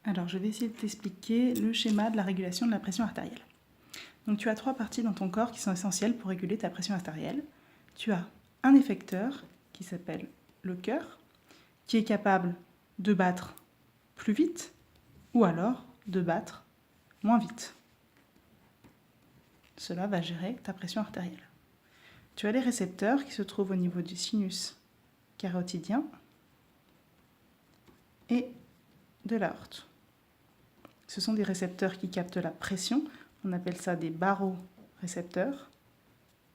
Alors, je vais essayer de t'expliquer le schéma de la régulation de la pression artérielle. Donc, tu as 3 parties dans ton corps qui sont essentielles pour réguler ta pression artérielle. Tu as un effecteur qui s'appelle le cœur, qui est capable de battre plus vite ou alors de battre moins vite. Cela va gérer ta pression artérielle. Tu as les récepteurs qui se trouvent au niveau du sinus carotidien et de l'aorte. Ce sont des récepteurs qui captent la pression, on appelle ça des barorécepteurs.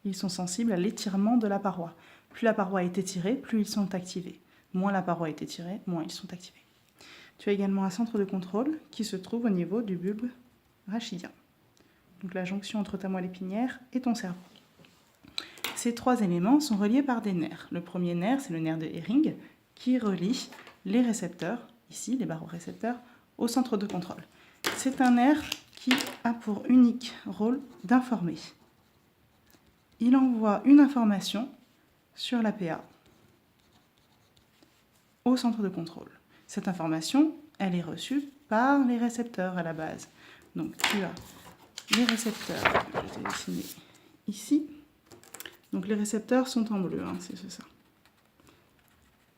Ils sont sensibles à l'étirement de la paroi. Plus la paroi est étirée, plus ils sont activés. Moins la paroi est étirée, moins ils sont activés. Tu as également un centre de contrôle qui se trouve au niveau du bulbe rachidien. Donc la jonction entre ta moelle épinière et ton cerveau. Ces 3 éléments sont reliés par des nerfs. Le premier nerf, c'est le nerf de Hering, qui relie les récepteurs, ici les barorécepteurs, au centre de contrôle. C'est un nerf qui a pour unique rôle d'informer. Il envoie une information sur la PA au centre de contrôle. Cette information, elle est reçue par les récepteurs à la base. Donc tu as les récepteurs, je vais dessiner ici. Donc les récepteurs sont en bleu, c'est ça.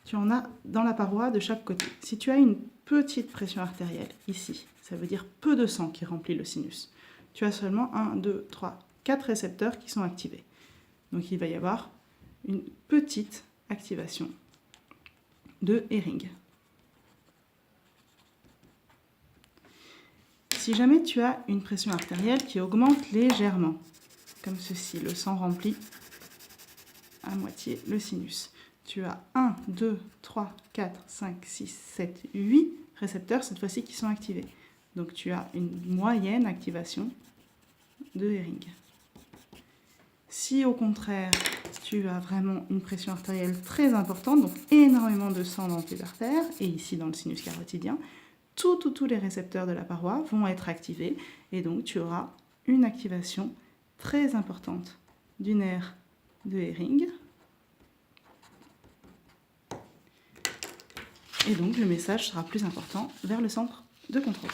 Tu en as dans la paroi de chaque côté. Si tu as une petite pression artérielle ici, ça veut dire peu de sang qui remplit le sinus. Tu as seulement 1, 2, 3, 4 récepteurs qui sont activés. Donc il va y avoir une petite activation de Hering. Si jamais tu as une pression artérielle qui augmente légèrement, comme ceci, le sang remplit à moitié le sinus. Tu as 1, 2, 3, 4, 5, 6, 7, 8 récepteurs cette fois-ci qui sont activés. Donc tu as une moyenne activation de Hering. Si au contraire tu as vraiment une pression artérielle très importante, donc énormément de sang dans tes artères, et ici dans le sinus carotidien, tous les récepteurs de la paroi vont être activés, et donc tu auras une activation très importante du nerf de Hering. Et donc le message sera plus important vers le centre de contrôle.